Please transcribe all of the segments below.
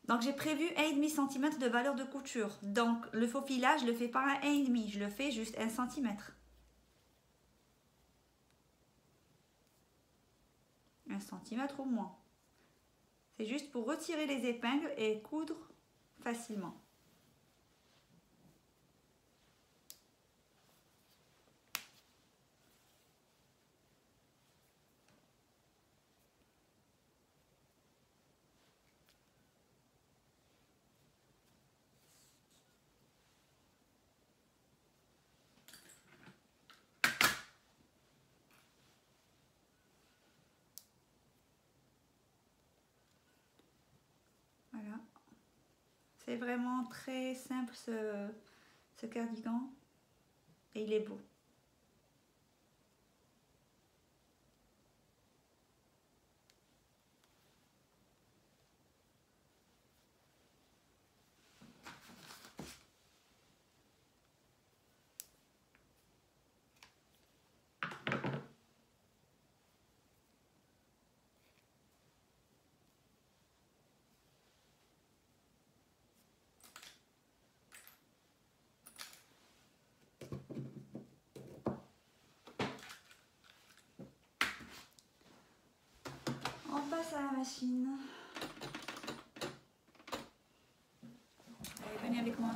Donc j'ai prévu 1,5 cm de valeur de couture. Donc le faux filage, je ne le fais pas à 1,5, je le fais juste 1 cm. 1 cm ou moins. C'est juste pour retirer les épingles et coudre facilement. Voilà. C'est vraiment très simple ce cardigan et il est beau. On passe à la machine. Allez, venez avec moi.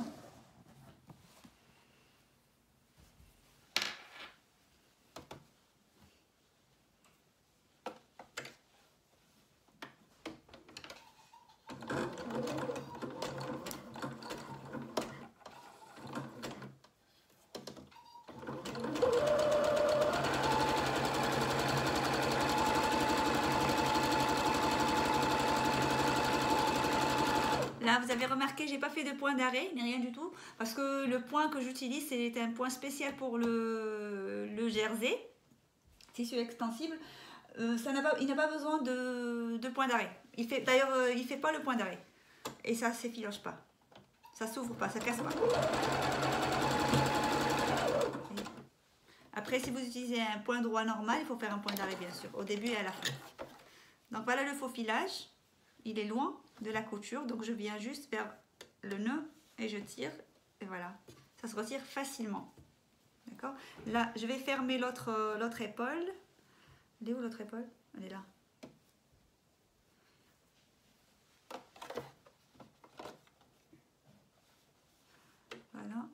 Là, vous avez remarqué, j'ai pas fait de point d'arrêt, ni rien du tout, parce que le point que j'utilise, c'est un point spécial pour le jersey, tissu extensible. Il n'a pas besoin de point d'arrêt. D'ailleurs, il fait pas le point d'arrêt. Et ça s'effiloche pas. Ça s'ouvre pas, ça casse pas. Après, si vous utilisez un point droit normal, il faut faire un point d'arrêt, bien sûr, au début et à la fin. Donc voilà le faux filage. Il est loin de la couture, donc je viens juste vers le nœud et je tire. Et voilà, ça se retire facilement. D'accord? Là, je vais fermer l'autre épaule. Elle est où l'autre épaule? Elle est là. Voilà.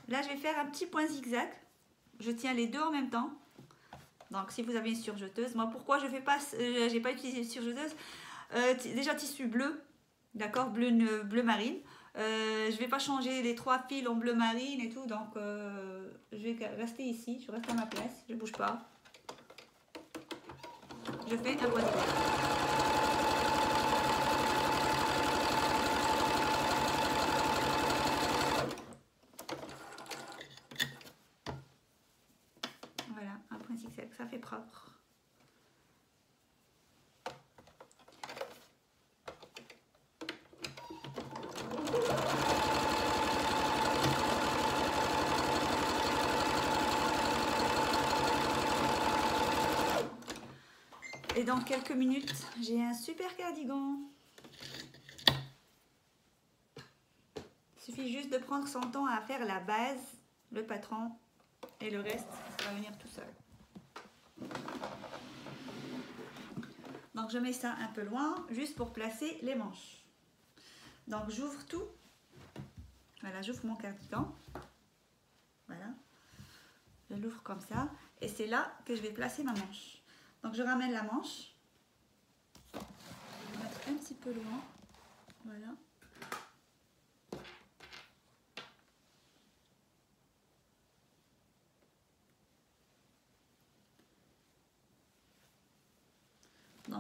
Là, je vais faire un petit point zigzag. Je tiens les deux en même temps. Donc, si vous avez une surjeteuse, moi, pourquoi je fais pas, j'ai pas utilisé une surjeteuse. Déjà tissu bleu, d'accord, bleu marine. Je vais pas changer les 3 fils en bleu marine et tout, donc je vais rester ici. Je reste à ma place, je bouge pas. Je fais un point zigzag. Ça fait propre. Et dans quelques minutes, j'ai un super cardigan. Il suffit juste de prendre son temps à faire la base, le patron, et le reste, ça va venir tout seul. Donc je mets ça un peu loin, juste pour placer les manches. Donc j'ouvre tout. Voilà, j'ouvre mon cardigan. Voilà. Je l'ouvre comme ça. Et c'est là que je vais placer ma manche. Donc je ramène la manche. Je vais mettre un petit peu loin. Voilà.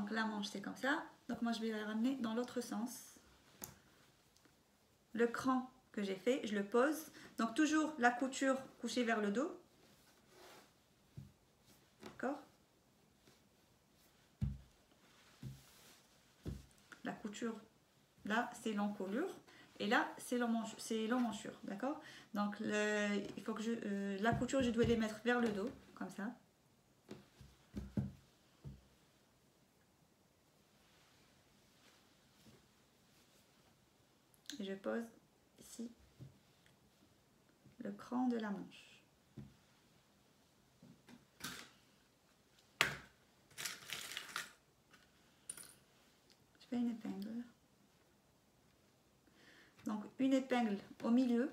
Donc la manche c'est comme ça. Donc moi je vais la ramener dans l'autre sens. Le cran que j'ai fait, je le pose. Donc toujours la couture couchée vers le dos. D'accord? La couture, là c'est l'encolure. Et là c'est l'emmanchure. D'accord? Donc il faut que la couture, je dois les mettre vers le dos, comme ça. Et je pose ici le cran de la manche. Je fais une épingle. Donc une épingle au milieu,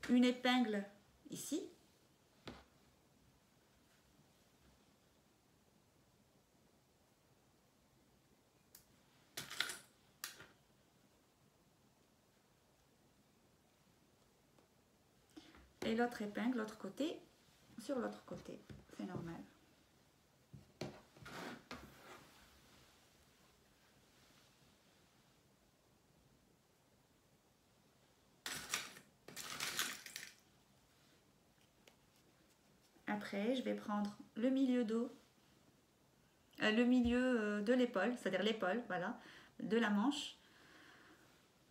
une épingle ici. Et l'autre épingle, l'autre côté, sur l'autre côté, c'est normal. Après, je vais prendre le milieu dos, le milieu de l'épaule, c'est-à-dire l'épaule, voilà, de la manche.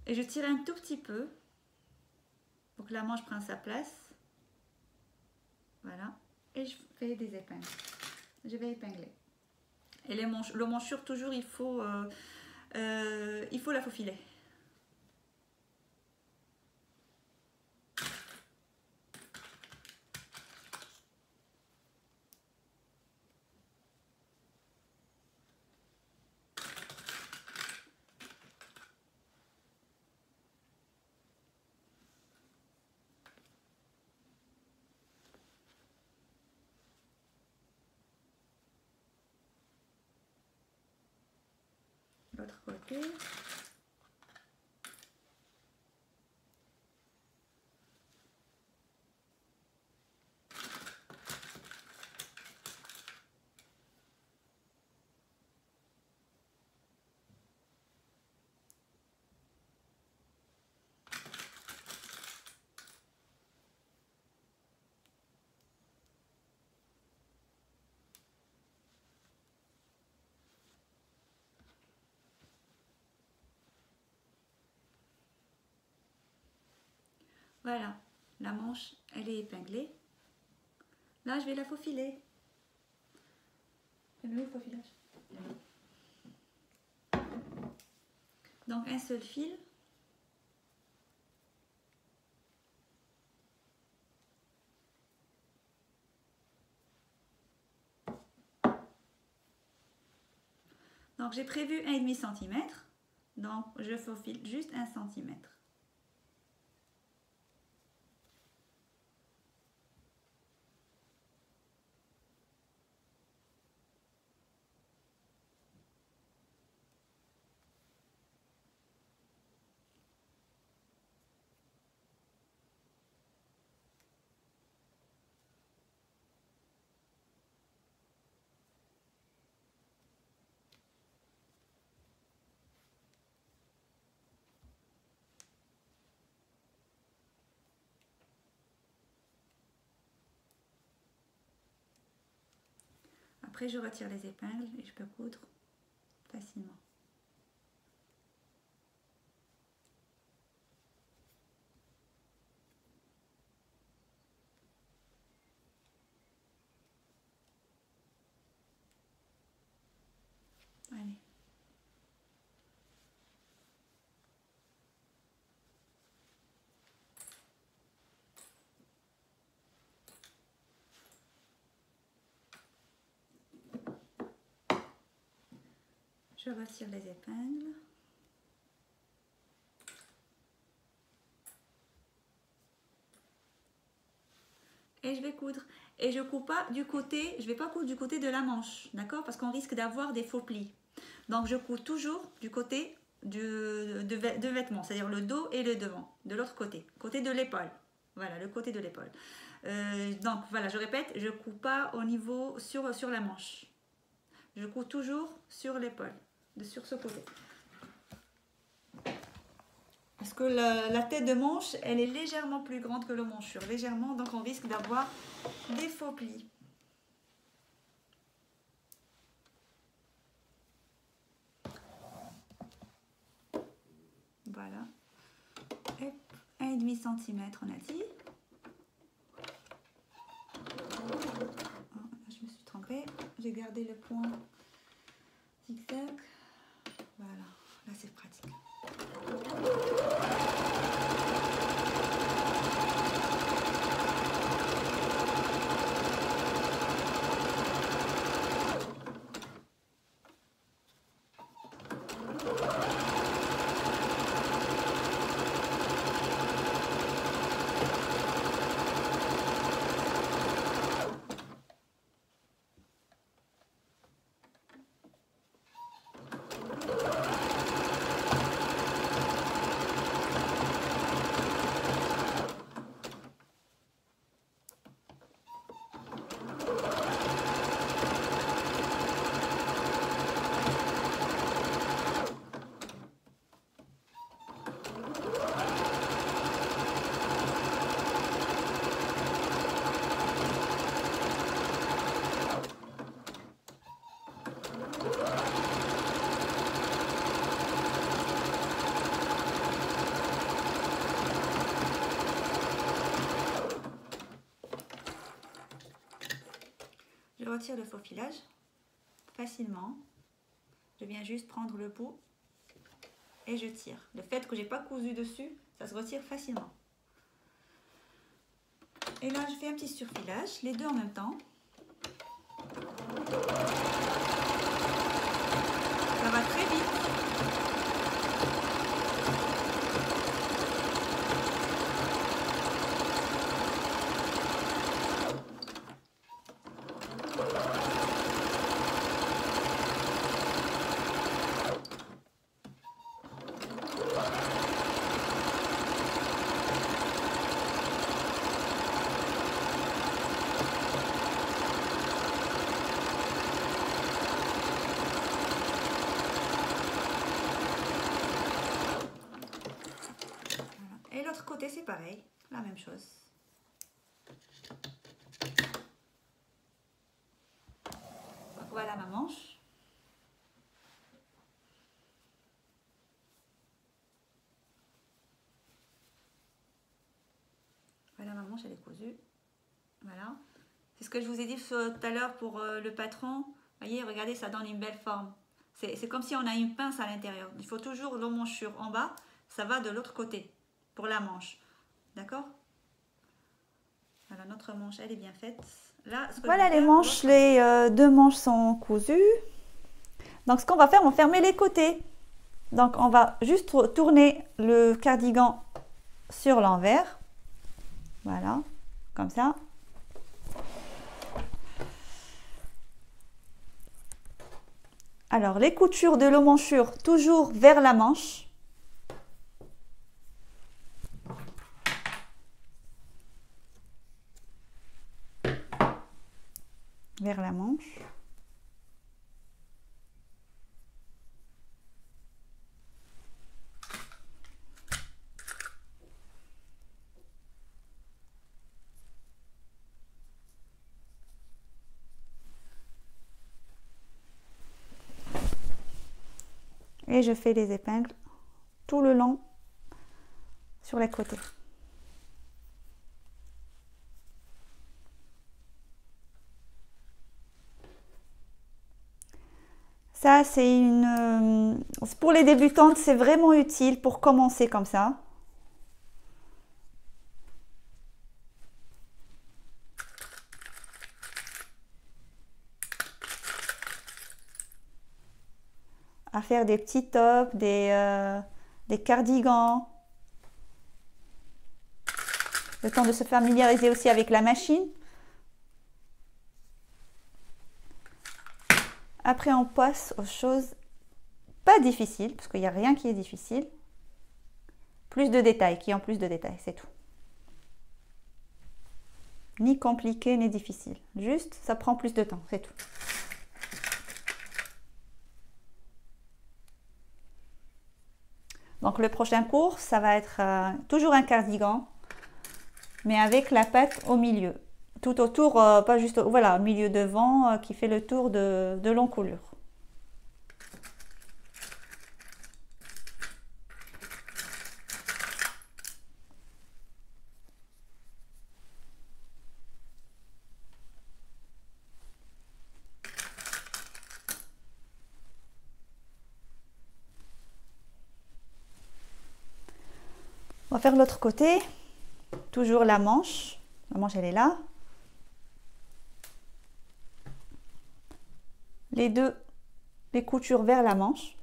Et je tire un tout petit peu pour que la manche prenne sa place. Voilà. Et je fais des épingles. Je vais épingler. Et le manchure, toujours, il faut la faufiler. L'autre côté. Voilà, la manche, elle est épinglée. Là, je vais la faufiler. Le faufilage. Donc, un seul fil. Donc, j'ai prévu 1,5 cm. Donc, je faufile juste 1 cm. Après, je retire les épingles et je peux coudre facilement. Allez. Je retire les épingles. Et je vais coudre. Et je coupe pas du côté, je vais pas coudre du côté de la manche, d'accord? Parce qu'on risque d'avoir des faux plis. Donc je couds toujours du côté de vêtements, c'est-à-dire le dos et le devant, de l'autre côté de l'épaule. Voilà, le côté de l'épaule. Donc voilà, je répète, je coupe pas au niveau sur la manche. Je couds toujours sur l'épaule, sur ce côté. Parce que la tête de manche, elle est légèrement plus grande que l'emmanchure, légèrement, donc on risque d'avoir des faux plis. Voilà. 1,5 cm on a dit. Je me suis trompée, j'ai gardé le point zigzag. Voilà, là c'est pratique. Je retire le faux filage facilement. Je viens juste prendre le bout et je tire. Le fait que j'ai pas cousu dessus, ça se retire facilement. Et là, je fais un petit surfilage, les deux en même temps. Ça va très vite. Et l'autre côté, c'est pareil, la même chose. Donc voilà ma manche. Voilà ma manche, elle est cousue. Voilà. C'est ce que je vous ai dit tout à l'heure pour le patron. Vous voyez, regardez, ça donne une belle forme. C'est comme si on a une pince à l'intérieur. Il faut toujours l'emmanchure en bas. Ça va de l'autre côté pour la manche. D'accord? Voilà, notre manche, elle est bien faite. Là, voilà les manches, les deux manches sont cousues. Donc, ce qu'on va faire, on va fermer les côtés. Donc, on va juste tourner le cardigan sur l'envers. Voilà, comme ça. Alors, les coutures de l'emmanchure, toujours vers la manche. Vers la manche. Et je fais les épingles tout le long sur les côtés. Ça, c'est pour les débutantes, c'est vraiment utile pour commencer comme ça. À faire des petits tops, des cardigans. Le temps de se familiariser aussi avec la machine. Après, on passe aux choses pas difficiles, parce qu'il n'y a rien qui est difficile. Plus de détails, qui ont plus de détails, c'est tout. Ni compliqué, ni difficile. Juste, ça prend plus de temps, c'est tout. Donc le prochain cours, ça va être toujours un cardigan, mais avec la patte au milieu. Tout autour, pas juste, voilà, au milieu devant, qui fait le tour de l'encolure. On va faire l'autre côté, toujours la manche elle est là. Les coutures vers la manche.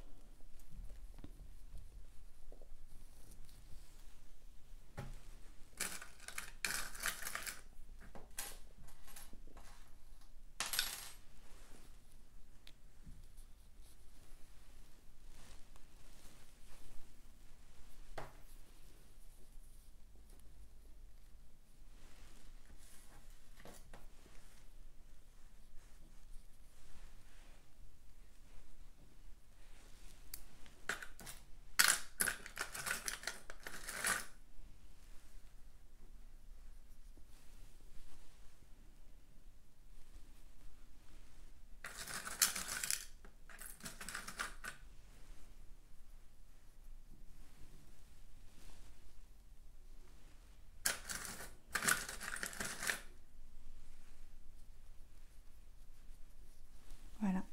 Voilà.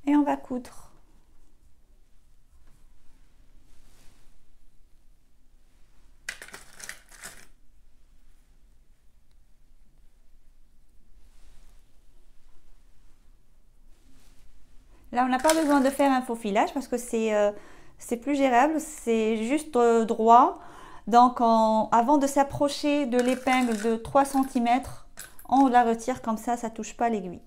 Et on va coudre. Là, on n'a pas besoin de faire un faux filage parce que c'est plus gérable, c'est juste droit. Donc, avant de s'approcher de l'épingle de 3 cm, on la retire comme ça ne touche pas l'aiguille.